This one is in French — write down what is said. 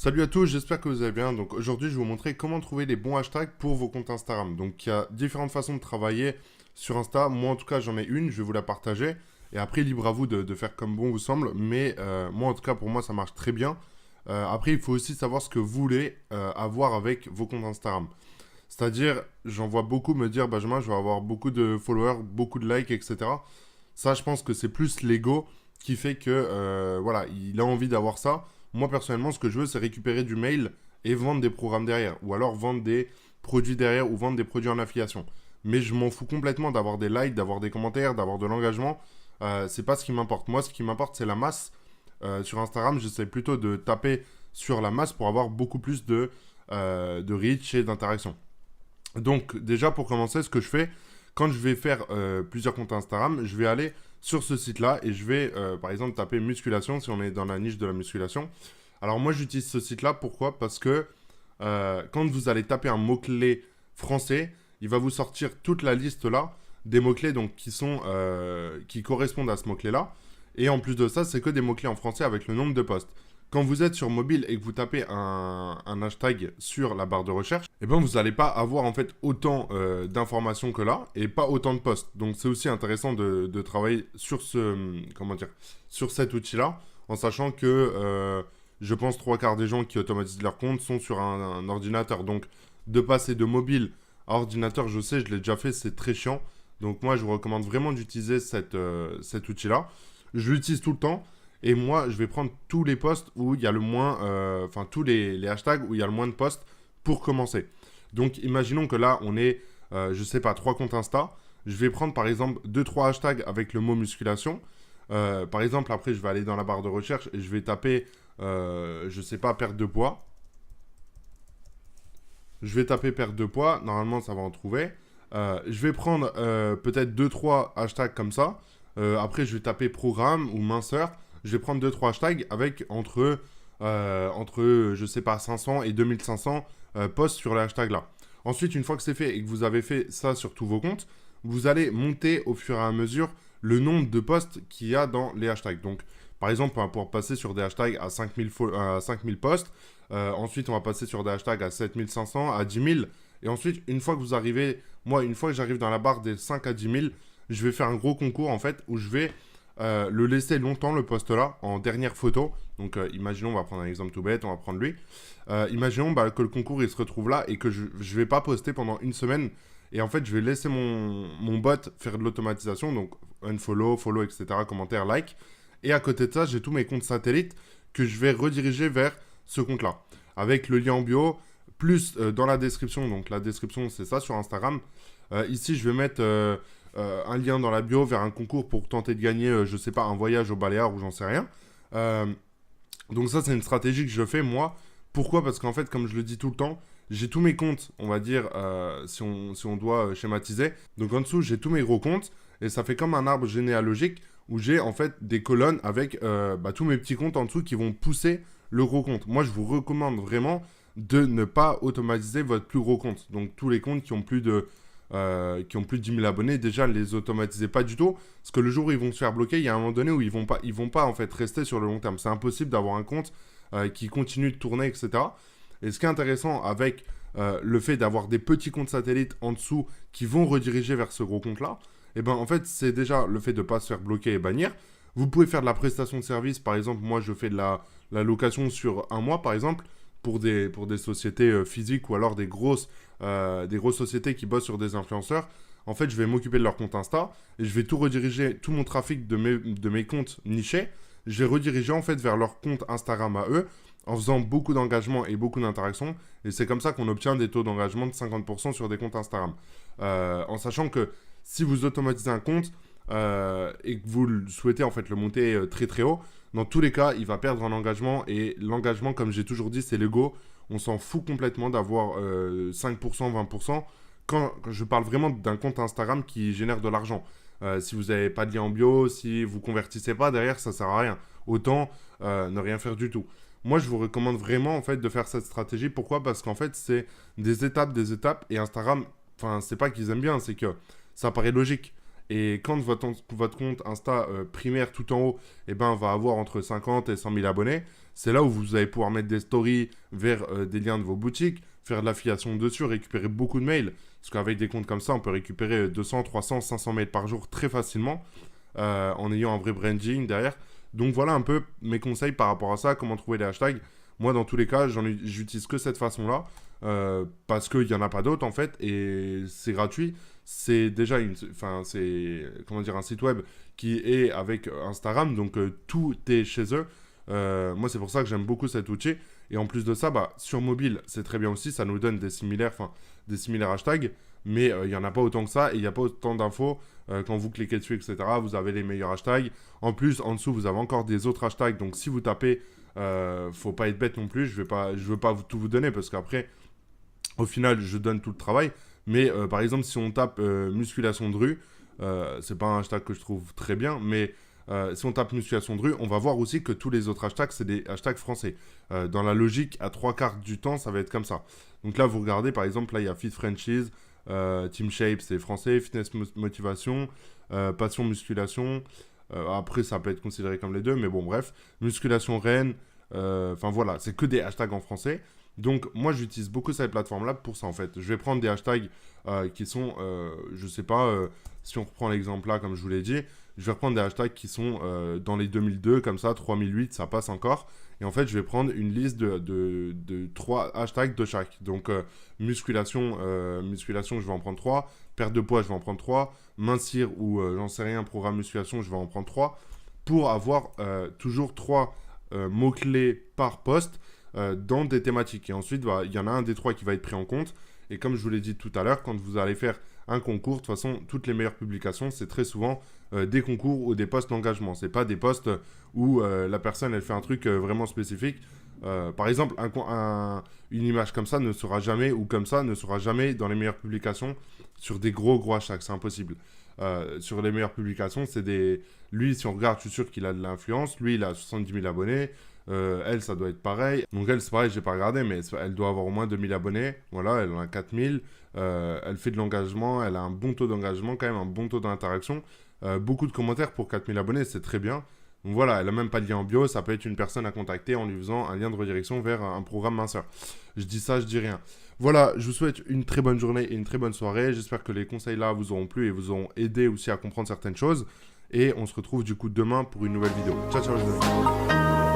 Salut à tous, j'espère que vous allez bien. Donc aujourd'hui, je vais vous montrer comment trouver les bons hashtags pour vos comptes Instagram. Donc il y a différentes façons de travailler sur Insta. Moi en tout cas, j'en ai une, je vais vous la partager. Et après, libre à vous de faire comme bon vous semble. Mais moi en tout cas, pour moi, ça marche très bien. Après, il faut aussi savoir ce que vous voulez avoir avec vos comptes Instagram. C'est-à-dire, j'en vois beaucoup me dire, Benjamin, je vais avoir beaucoup de followers, beaucoup de likes, etc. Ça, je pense que c'est plus l'ego qui fait que, voilà, il a envie d'avoir ça. Moi, personnellement, ce que je veux, c'est récupérer du mail et vendre des programmes derrière. Ou alors vendre des produits derrière ou vendre des produits en affiliation. Mais je m'en fous complètement d'avoir des likes, d'avoir des commentaires, d'avoir de l'engagement. C'est pas ce qui m'importe. Moi, ce qui m'importe, c'est la masse. Sur Instagram, j'essaie plutôt de taper sur la masse pour avoir beaucoup plus de reach et d'interaction. Donc, déjà, pour commencer, ce que je fais, quand je vais faire plusieurs comptes Instagram, je vais aller sur ce site-là et je vais, par exemple, taper musculation si on est dans la niche de la musculation. Alors, moi, j'utilise ce site-là. Pourquoi? Parce que quand vous allez taper un mot-clé français, il va vous sortir toute la liste là des mots-clés donc, qui correspondent à ce mot-clé-là. Et en plus de ça, c'est que des mots-clés en français avec le nombre de posts. Quand vous êtes sur mobile et que vous tapez un hashtag sur la barre de recherche, eh ben vous n'allez pas avoir en fait autant d'informations que là et pas autant de posts. Donc c'est aussi intéressant de travailler sur comment dire, sur cet outil-là, en sachant que je pense trois quarts des gens qui automatisent leur compte sont sur un ordinateur. Donc de passer de mobile à ordinateur, je sais, je l'ai déjà fait, c'est très chiant. Donc moi je vous recommande vraiment d'utiliser cet outil-là. Je l'utilise tout le temps. Et moi, je vais prendre tous les posts où il y a le moins, enfin tous les hashtags où il y a le moins de posts pour commencer. Donc, imaginons que là, on est, je sais pas, trois comptes Insta. Je vais prendre par exemple deux trois hashtags avec le mot musculation. Par exemple, après, je vais aller dans la barre de recherche et je vais taper, je sais pas, perte de poids. Je vais taper perte de poids. Normalement, ça va en trouver. Je vais prendre peut-être deux trois hashtags comme ça. Après, je vais taper programme ou minceur. Je vais prendre deux trois hashtags avec entre je sais pas, 500 et 2500 posts sur les hashtags là. Ensuite, une fois que c'est fait et que vous avez fait ça sur tous vos comptes, vous allez monter au fur et à mesure le nombre de posts qu'il y a dans les hashtags. Donc, par exemple, on va pouvoir passer sur des hashtags à 5000 posts. Ensuite, on va passer sur des hashtags à 7500, à 10 000. Et ensuite, une fois que vous arrivez, moi, une fois que j'arrive dans la barre des 5 à 10 000, je vais faire un gros concours en fait où je vais le laisser longtemps le post là en dernière photo. Donc imaginons, on va prendre un exemple tout bête, on va prendre lui. Imaginons que le concours il se retrouve là et que je vais pas poster pendant une semaine. Et en fait, je vais laisser mon bot faire de l'automatisation, donc unfollow, follow, etc., commentaire, like. Et à côté de ça, j'ai tous mes comptes satellites que je vais rediriger vers ce compte-là. Avec le lien en bio, plus dans la description. Donc la description, c'est ça sur Instagram. Ici, je vais mettre un lien dans la bio vers un concours pour tenter de gagner, je sais pas, un voyage au Baléares ou j'en sais rien. Euh, donc ça, c'est une stratégie que je fais, moi. Pourquoi? Parce qu'en fait, comme je le dis tout le temps, j'ai tous mes comptes, on va dire, si on doit schématiser. Donc en dessous, j'ai tous mes gros comptes. Et ça fait comme un arbre généalogique où j'ai en fait des colonnes avec tous mes petits comptes en dessous qui vont pousser le gros compte. Moi, je vous recommande vraiment de ne pas automatiser votre plus gros compte. Donc tous les comptes qui ont plus de 10 000 abonnés, déjà, ne les automatisez pas du tout. Parce que le jour où ils vont se faire bloquer, il y a un moment donné où ils vont pas en fait rester sur le long terme. C'est impossible d'avoir un compte qui continue de tourner, etc. Et ce qui est intéressant avec le fait d'avoir des petits comptes satellites en dessous qui vont rediriger vers ce gros compte-là, et ben en fait, c'est déjà le fait de ne pas se faire bloquer et bannir. Vous pouvez faire de la prestation de service. Par exemple, moi, je fais de la location sur un mois, par exemple, pour des sociétés physiques ou alors des grosses sociétés qui bossent sur des influenceurs. En fait, je vais m'occuper de leur compte Insta et je vais tout rediriger, tout mon trafic de mes comptes nichés, je vais rediriger en fait vers leur compte Instagram à eux en faisant beaucoup d'engagement et beaucoup d'interactions. Et c'est comme ça qu'on obtient des taux d'engagement de 50% sur des comptes Instagram. En sachant que si vous automatisez un compte et que vous souhaitez en fait le monter très très haut, dans tous les cas, il va perdre en engagement. Et l'engagement, comme j'ai toujours dit, c'est l'ego. On s'en fout complètement d'avoir 5%, 20%. Quand je parle vraiment d'un compte Instagram qui génère de l'argent. Si vous n'avez pas de lien en bio, si vous convertissez pas, derrière, ça sert à rien. Autant ne rien faire du tout. Moi, je vous recommande vraiment en fait de faire cette stratégie. Pourquoi? Parce qu'en fait, c'est des étapes. Et Instagram, enfin, c'est pas qu'ils aiment bien, c'est que ça paraît logique. Et quand votre compte Insta primaire tout en haut, eh ben, va avoir entre 50 et 100 000 abonnés, c'est là où vous allez pouvoir mettre des stories vers des liens de vos boutiques, faire de l'affiliation dessus, récupérer beaucoup de mails. Parce qu'avec des comptes comme ça, on peut récupérer 200, 300, 500 mails par jour très facilement, en ayant un vrai branding derrière. Donc voilà un peu mes conseils par rapport à ça, comment trouver les hashtags. Moi, dans tous les cas, j'utilise que cette façon-là, parce qu'il n'y en a pas d'autres en fait, et c'est gratuit. C'est déjà comment dire, un site web qui est avec Instagram, donc tout est chez eux. Moi, c'est pour ça que j'aime beaucoup cet outil. Et en plus de ça, bah, sur mobile, c'est très bien aussi. Ça nous donne des similaires hashtags. Mais il n'y en a pas autant que ça. Et il n'y a pas autant d'infos. Quand vous cliquez dessus, etc., vous avez les meilleurs hashtags. En plus, en dessous, vous avez encore des autres hashtags. Donc, si vous tapez, faut pas être bête non plus. Je veux pas tout vous donner parce qu'après, au final, je donne tout le travail. Mais par exemple, si on tape musculation de rue, c'est pas un hashtag que je trouve très bien, mais si on tape musculation de rue, on va voir aussi que tous les autres hashtags, c'est des hashtags français. Dans la logique, à 3/4 du temps, ça va être comme ça. Donc là, vous regardez, par exemple, là, il y a Fit Franchise, Team Shape, c'est français, Fitness Motivation, Passion Musculation. Après, ça peut être considéré comme les deux, mais bon, bref. Musculation Rennes, enfin voilà, c'est que des hashtags en français. Donc, moi, j'utilise beaucoup cette plateforme-là pour ça, en fait. Je vais prendre des hashtags qui sont, je sais pas, si on reprend l'exemple là, comme je vous l'ai dit, je vais reprendre des hashtags qui sont dans les 2002, comme ça, 3008, ça passe encore. Et en fait, je vais prendre une liste de 3 hashtags de chaque. Donc, musculation, je vais en prendre 3. Perte de poids, je vais en prendre 3. Mincir ou, j'en sais rien, programme musculation, je vais en prendre 3. Pour avoir toujours 3 mots-clés par poste dans des thématiques. Et ensuite, bah, il y en a un des 3 qui va être pris en compte. Et comme je vous l'ai dit tout à l'heure, quand vous allez faire un concours, de toute façon, toutes les meilleures publications, c'est très souvent des concours ou des postes d'engagement. C'est pas des postes où la personne, elle fait un truc vraiment spécifique. Par exemple, une image comme ça ne sera jamais, ou comme ça, ne sera jamais dans les meilleures publications sur des gros hashtags. C'est impossible. Sur les meilleures publications, c'est des... Lui, si on regarde, je suis sûr qu'il a de l'influence. Lui, il a 70 000 abonnés. Elle, ça doit être pareil. Donc elle, c'est pareil, j'ai pas regardé, mais elle doit avoir au moins 2000 abonnés. Voilà, elle en a 4000. Elle fait de l'engagement. Elle a un bon taux d'engagement, quand même, un bon taux d'interaction. Beaucoup de commentaires pour 4000 abonnés, c'est très bien. Donc voilà, elle a même pas de lien en bio. Ça peut être une personne à contacter en lui faisant un lien de redirection vers un programme minceur. Je dis ça, je dis rien. Voilà, je vous souhaite une très bonne journée et une très bonne soirée. J'espère que les conseils là vous auront plu et vous auront aidé aussi à comprendre certaines choses. Et on se retrouve du coup demain pour une nouvelle vidéo. Ciao, ciao les amis.